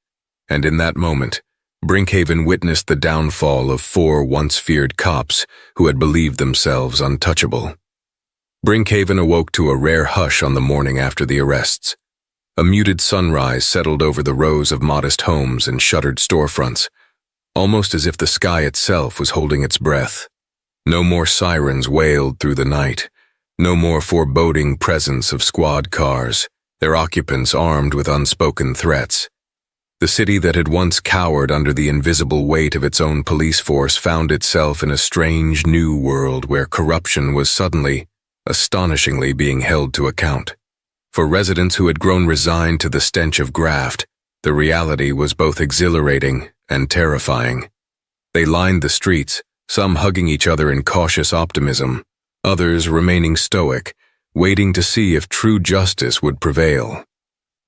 and in that moment, Brinkhaven witnessed the downfall of 4 once-feared cops who had believed themselves untouchable. Brinkhaven awoke to a rare hush on the morning after the arrests. A muted sunrise settled over the rows of modest homes and shuttered storefronts, almost as if the sky itself was holding its breath. No more sirens wailed through the night, no more foreboding presence of squad cars, their occupants armed with unspoken threats. The city that had once cowered under the invisible weight of its own police force found itself in a strange new world where corruption was suddenly, astonishingly being held to account. For residents who had grown resigned to the stench of graft, the reality was both exhilarating and terrifying. They lined the streets, some hugging each other in cautious optimism, others remaining stoic, waiting to see if true justice would prevail.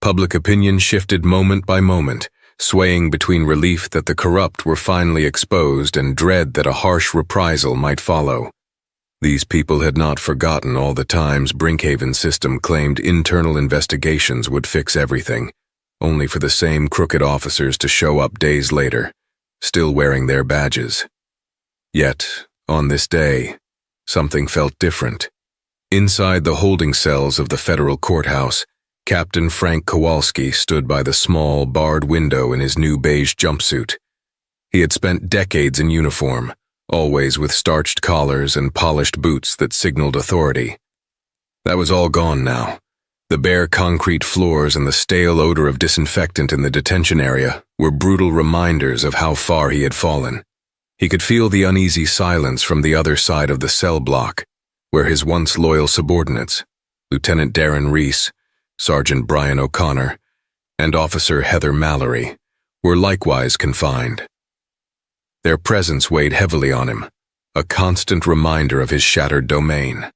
Public opinion shifted moment by moment, swaying between relief that the corrupt were finally exposed and dread that a harsh reprisal might follow. These people had not forgotten all the times Brinkhaven's system claimed internal investigations would fix everything, only for the same crooked officers to show up days later, still wearing their badges. Yet, on this day, something felt different. Inside the holding cells of the federal courthouse, Captain Frank Kowalski stood by the small, barred window in his new beige jumpsuit. He had spent decades in uniform, always with starched collars and polished boots that signaled authority. That was all gone now. The bare concrete floors and the stale odor of disinfectant in the detention area were brutal reminders of how far he had fallen. He could feel the uneasy silence from the other side of the cell block, where his once loyal subordinates, Lieutenant Darren Reese, Sergeant Brian O'Connor, and Officer Heather Mallory, were likewise confined. Their presence weighed heavily on him, a constant reminder of his shattered domain.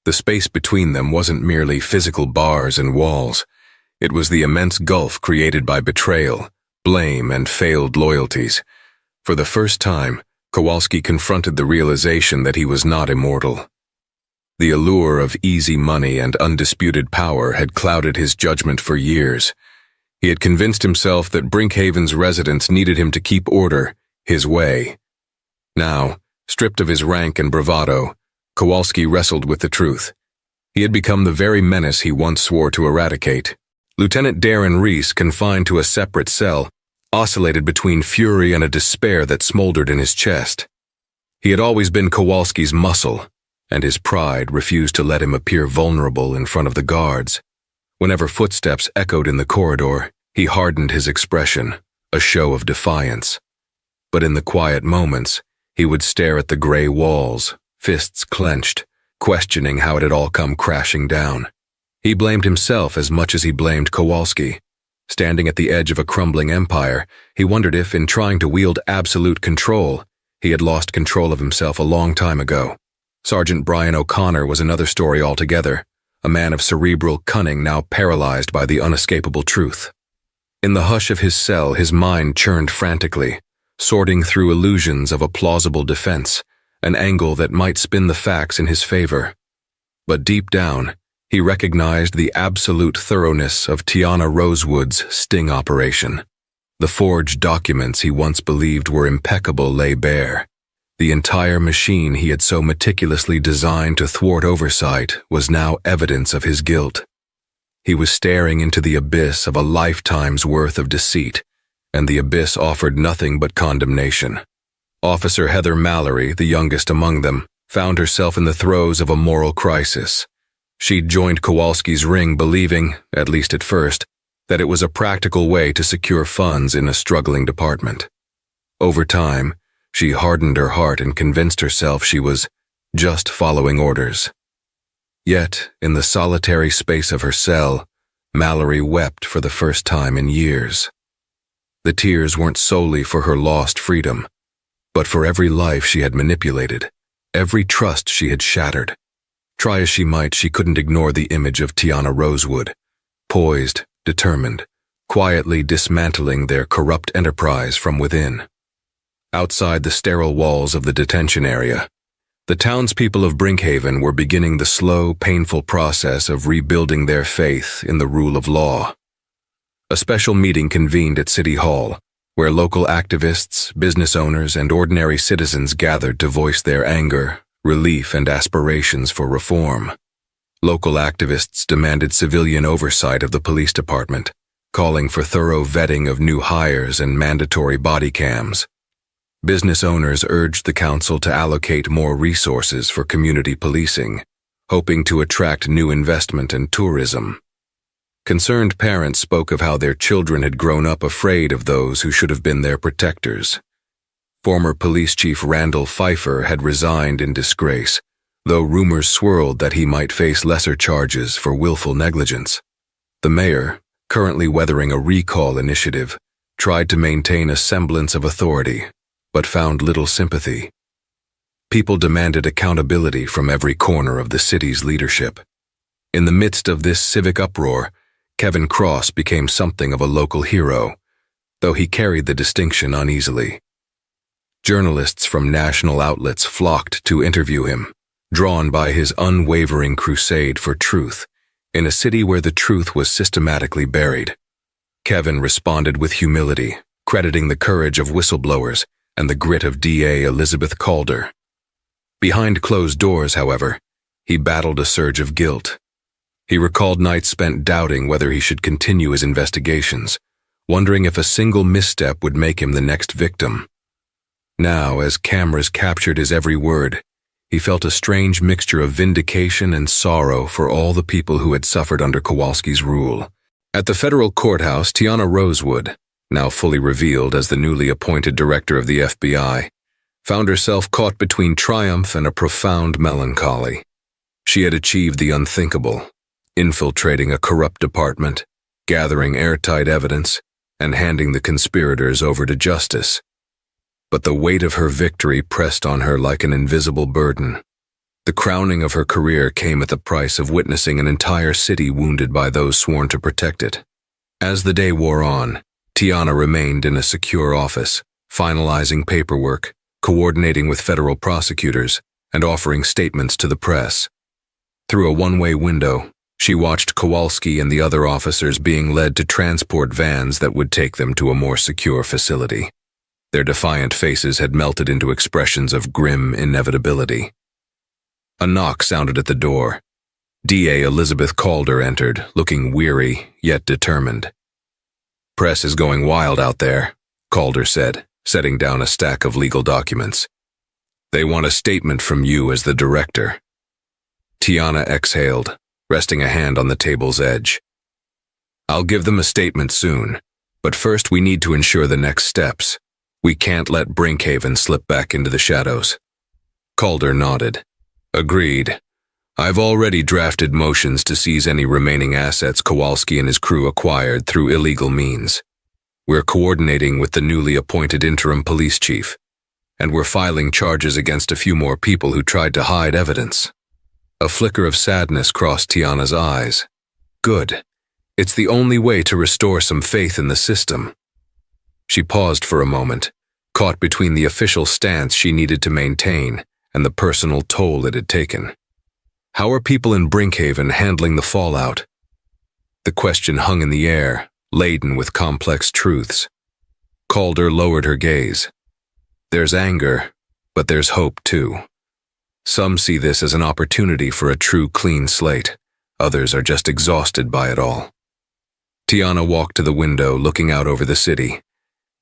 The space between them wasn't merely physical bars and walls. It was the immense gulf created by betrayal, blame, and failed loyalties. For the first time, Kowalski confronted the realization that he was not immortal. The allure of easy money and undisputed power had clouded his judgment for years. He had convinced himself that Brinkhaven's residents needed him to keep order, his way. Now, stripped of his rank and bravado, Kowalski wrestled with the truth. He had become the very menace he once swore to eradicate. Lieutenant Darren Reese, confined to a separate cell, oscillated between fury and a despair that smoldered in his chest. He had always been Kowalski's muscle, and his pride refused to let him appear vulnerable in front of the guards. Whenever footsteps echoed in the corridor, he hardened his expression, a show of defiance. But in the quiet moments, he would stare at the gray walls, fists clenched, questioning how it had all come crashing down. He blamed himself as much as he blamed Kowalski. Standing at the edge of a crumbling empire, he wondered if, in trying to wield absolute control, he had lost control of himself a long time ago. Sergeant Brian O'Connor was another story altogether, a man of cerebral cunning now paralyzed by the unescapable truth. In the hush of his cell, his mind churned frantically, sorting through illusions of a plausible defense, an angle that might spin the facts in his favor. But deep down, he recognized the absolute thoroughness of Tiana Rosewood's sting operation. The forged documents he once believed were impeccable lay bare. The entire machine he had so meticulously designed to thwart oversight was now evidence of his guilt. He was staring into the abyss of a lifetime's worth of deceit, and the abyss offered nothing but condemnation. Officer Heather Mallory, the youngest among them, found herself in the throes of a moral crisis. She'd joined Kowalski's ring believing, at least at first, that it was a practical way to secure funds in a struggling department. Over time, she hardened her heart and convinced herself she was just following orders. Yet, in the solitary space of her cell, Mallory wept for the first time in years. The tears weren't solely for her lost freedom, but for every life she had manipulated, every trust she had shattered. Try as she might, she couldn't ignore the image of Tiana Rosewood, poised, determined, quietly dismantling their corrupt enterprise from within. Outside the sterile walls of the detention area, the townspeople of Brinkhaven were beginning the slow, painful process of rebuilding their faith in the rule of law. A special meeting convened at City Hall, where local activists, business owners, and ordinary citizens gathered to voice their anger, relief, and aspirations for reform. Local activists demanded civilian oversight of the police department, calling for thorough vetting of new hires and mandatory body cams. Business owners urged the council to allocate more resources for community policing, hoping to attract new investment and tourism. Concerned parents spoke of how their children had grown up afraid of those who should have been their protectors. Former Police Chief Randall Pfeiffer had resigned in disgrace, though rumors swirled that he might face lesser charges for willful negligence. The mayor, currently weathering a recall initiative, tried to maintain a semblance of authority, but found little sympathy. People demanded accountability from every corner of the city's leadership. In the midst of this civic uproar, Kevin Cross became something of a local hero, though he carried the distinction uneasily. Journalists from national outlets flocked to interview him, drawn by his unwavering crusade for truth, in a city where the truth was systematically buried. Kevin responded with humility, crediting the courage of whistleblowers and the grit of DA Elizabeth Calder. Behind closed doors, however, he battled a surge of guilt. He recalled nights spent doubting whether he should continue his investigations, wondering if a single misstep would make him the next victim. Now, as cameras captured his every word, he felt a strange mixture of vindication and sorrow for all the people who had suffered under Kowalski's rule. At the federal courthouse, Tiana Rosewood, now fully revealed as the newly appointed director of the FBI, found herself caught between triumph and a profound melancholy. She had achieved the unthinkable, infiltrating a corrupt department, gathering airtight evidence, and handing the conspirators over to justice. But the weight of her victory pressed on her like an invisible burden. The crowning of her career came at the price of witnessing an entire city wounded by those sworn to protect it. As the day wore on, Tiana remained in a secure office, finalizing paperwork, coordinating with federal prosecutors, and offering statements to the press. Through a one-way window, she watched Kowalski and the other officers being led to transport vans that would take them to a more secure facility. Their defiant faces had melted into expressions of grim inevitability. A knock sounded at the door. DA Elizabeth Calder entered, looking weary yet determined. "Press is going wild out there," Calder said, setting down a stack of legal documents. "They want a statement from you as the director." Tiana exhaled, resting a hand on the table's edge. "I'll give them a statement soon, but first we need to ensure the next steps. We can't let Brinkhaven slip back into the shadows." Calder nodded. "Agreed. I've already drafted motions to seize any remaining assets Kowalski and his crew acquired through illegal means. We're coordinating with the newly appointed interim police chief, and we're filing charges against a few more people who tried to hide evidence." A flicker of sadness crossed Tiana's eyes. Good. It's the only way to restore some faith in the system. She paused for a moment, caught between the official stance she needed to maintain and the personal toll it had taken. How are people in Brinkhaven handling the fallout? The question hung in the air, laden with complex truths. Calder lowered her gaze. There's anger, but there's hope too. Some see this as an opportunity for a true clean slate. Others are just exhausted by it all. Tiana walked to the window, looking out over the city.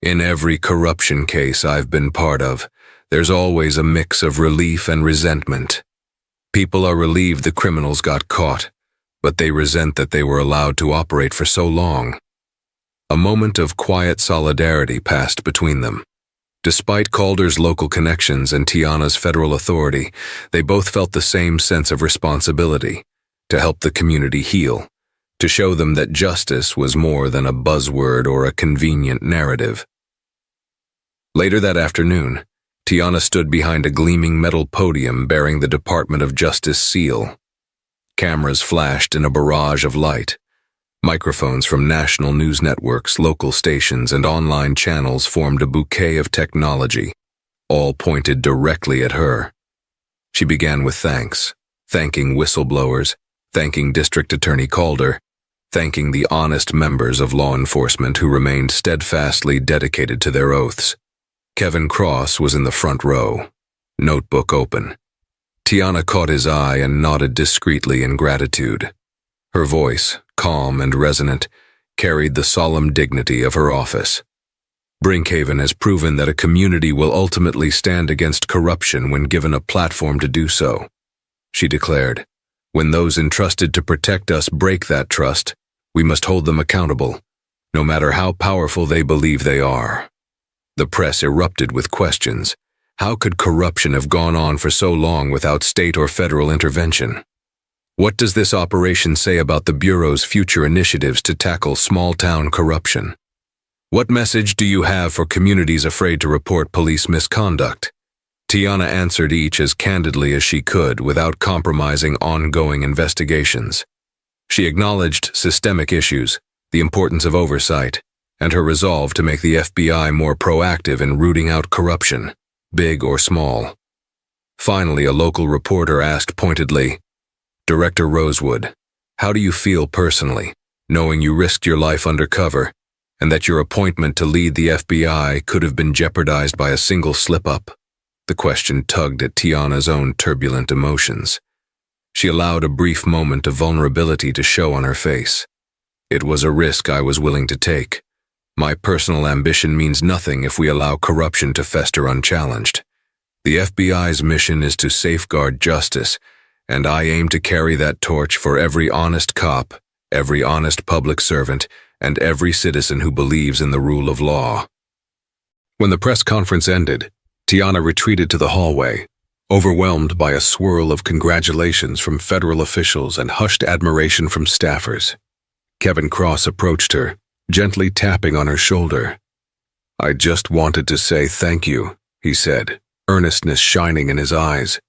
In every corruption case I've been part of, there's always a mix of relief and resentment. People are relieved the criminals got caught, but they resent that they were allowed to operate for so long. A moment of quiet solidarity passed between them. Despite Calder's local connections and Tiana's federal authority, they both felt the same sense of responsibility to help the community heal, to show them that justice was more than a buzzword or a convenient narrative. Later that afternoon, Tiana stood behind a gleaming metal podium bearing the Department of Justice seal. Cameras flashed in a barrage of light. Microphones from national news networks, local stations, and online channels formed a bouquet of technology, all pointed directly at her. She began with thanks, thanking whistleblowers, thanking District Attorney Calder, thanking the honest members of law enforcement who remained steadfastly dedicated to their oaths. Kevin Cross was in the front row, notebook open. Tiana caught his eye and nodded discreetly in gratitude. Her voice, calm and resonant, carried the solemn dignity of her office. Brinkhaven has proven that a community will ultimately stand against corruption when given a platform to do so, she declared. When those entrusted to protect us break that trust, we must hold them accountable, no matter how powerful they believe they are. The press erupted with questions. How could corruption have gone on for so long without state or federal intervention? What does this operation say about the Bureau's future initiatives to tackle small-town corruption? What message do you have for communities afraid to report police misconduct? Tiana answered each as candidly as she could without compromising ongoing investigations. She acknowledged systemic issues, the importance of oversight, and her resolve to make the FBI more proactive in rooting out corruption, big or small. Finally, a local reporter asked pointedly, "Director Rosewood, how do you feel personally, knowing you risked your life undercover, and that your appointment to lead the FBI could have been jeopardized by a single slip-up?" The question tugged at Tiana's own turbulent emotions. She allowed a brief moment of vulnerability to show on her face. "It was a risk I was willing to take. My personal ambition means nothing if we allow corruption to fester unchallenged. The FBI's mission is to safeguard justice, and I aim to carry that torch for every honest cop, every honest public servant, and every citizen who believes in the rule of law." When the press conference ended, Tiana retreated to the hallway, overwhelmed by a swirl of congratulations from federal officials and hushed admiration from staffers. Kevin Cross approached her, gently tapping on her shoulder. "I just wanted to say thank you," he said, earnestness shining in his eyes,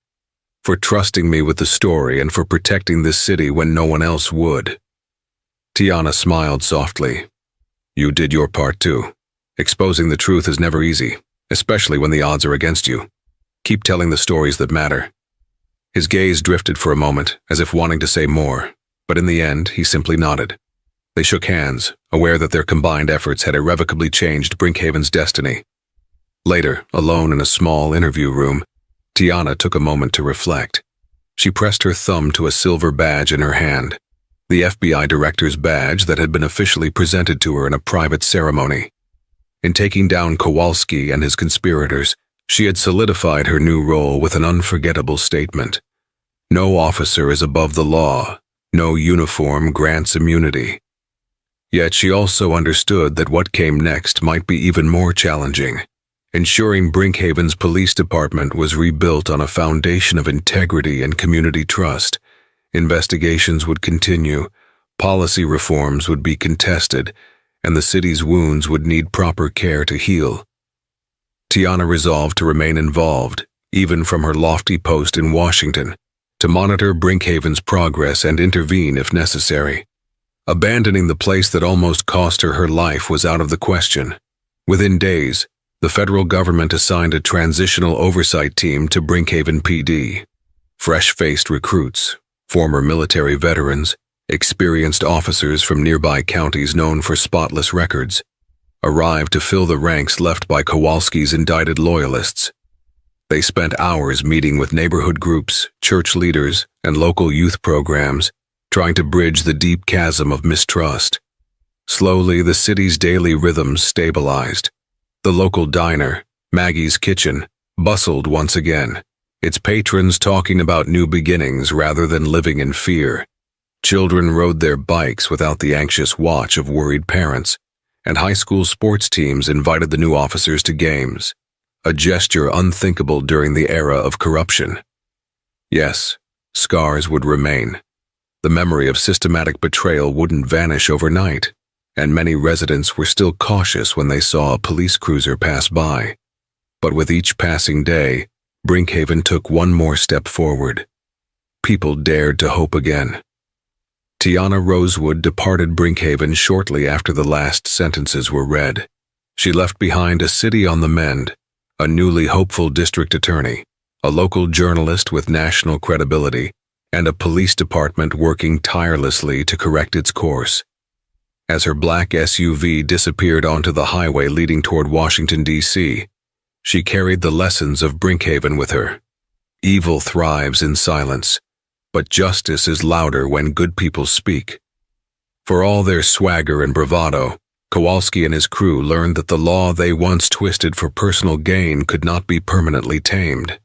"for trusting me with the story and for protecting this city when no one else would." Tiana smiled softly. "You did your part too. Exposing the truth is never easy, especially when the odds are against you. Keep telling the stories that matter." His gaze drifted for a moment, as if wanting to say more, but in the end, he simply nodded. They shook hands, aware that their combined efforts had irrevocably changed Brinkhaven's destiny. Later, alone in a small interview room, Tiana took a moment to reflect. She pressed her thumb to a silver badge in her hand, the FBI director's badge that had been officially presented to her in a private ceremony. In taking down Kowalski and his conspirators, she had solidified her new role with an unforgettable statement. No officer is above the law. No uniform grants immunity. Yet she also understood that what came next might be even more challenging. Ensuring Brinkhaven's police department was rebuilt on a foundation of integrity and community trust. Investigations would continue, policy reforms would be contested, and the city's wounds would need proper care to heal. Tiana resolved to remain involved, even from her lofty post in Washington, to monitor Brinkhaven's progress and intervene if necessary. Abandoning the place that almost cost her her life was out of the question. Within days, the federal government assigned a transitional oversight team to Brinkhaven PD. Fresh-faced recruits, former military veterans, experienced officers from nearby counties known for spotless records, arrived to fill the ranks left by Kowalski's indicted loyalists. They spent hours meeting with neighborhood groups, church leaders, and local youth programs, trying to bridge the deep chasm of mistrust. Slowly, the city's daily rhythms stabilized. The local diner, Maggie's Kitchen, bustled once again, its patrons talking about new beginnings rather than living in fear. Children rode their bikes without the anxious watch of worried parents, and high school sports teams invited the new officers to games, a gesture unthinkable during the era of corruption. Yes, scars would remain. The memory of systematic betrayal wouldn't vanish overnight, and many residents were still cautious when they saw a police cruiser pass by. But with each passing day, Brinkhaven took one more step forward. People dared to hope again. Tiana Rosewood departed Brinkhaven shortly after the last sentences were read. She left behind a city on the mend, a newly hopeful district attorney, a local journalist with national credibility, and a police department working tirelessly to correct its course. As her black SUV disappeared onto the highway leading toward Washington, D.C., she carried the lessons of Brinkhaven with her. Evil thrives in silence, but justice is louder when good people speak. For all their swagger and bravado, Kowalski and his crew learned that the law they once twisted for personal gain could not be permanently tamed.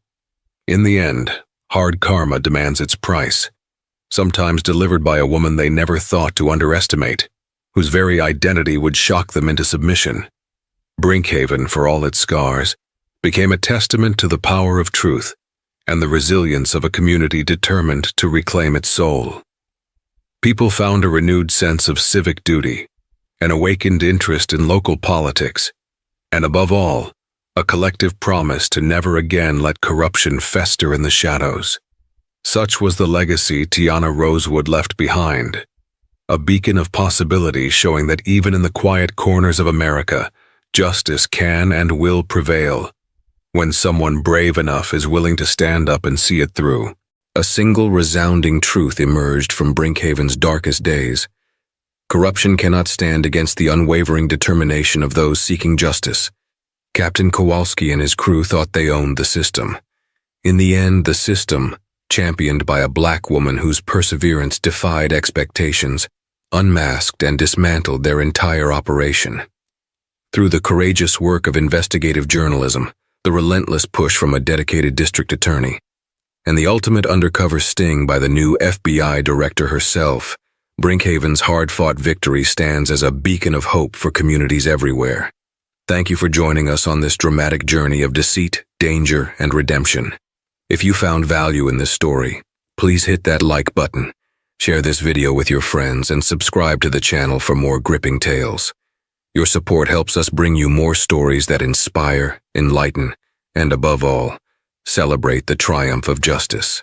In the end, hard karma demands its price, sometimes delivered by a woman they never thought to underestimate, whose very identity would shock them into submission. Brinkhaven, for all its scars, became a testament to the power of truth and the resilience of a community determined to reclaim its soul. People found a renewed sense of civic duty, an awakened interest in local politics, and above all, a collective promise to never again let corruption fester in the shadows. Such was the legacy Tiana Rosewood left behind, a beacon of possibility showing that even in the quiet corners of America, justice can and will prevail, when someone brave enough is willing to stand up and see it through. A single resounding truth emerged from Brinkhaven's darkest days. Corruption cannot stand against the unwavering determination of those seeking justice. Captain Kowalski and his crew thought they owned the system. In the end, the system, championed by a black woman whose perseverance defied expectations, unmasked and dismantled their entire operation. Through the courageous work of investigative journalism, the relentless push from a dedicated district attorney, and the ultimate undercover sting by the new FBI director herself, Brinkhaven's hard-fought victory stands as a beacon of hope for communities everywhere. Thank you for joining us on this dramatic journey of deceit, danger, and redemption. If you found value in this story, please hit that like button, share this video with your friends, and subscribe to the channel for more gripping tales. Your support helps us bring you more stories that inspire, enlighten, and above all, celebrate the triumph of justice.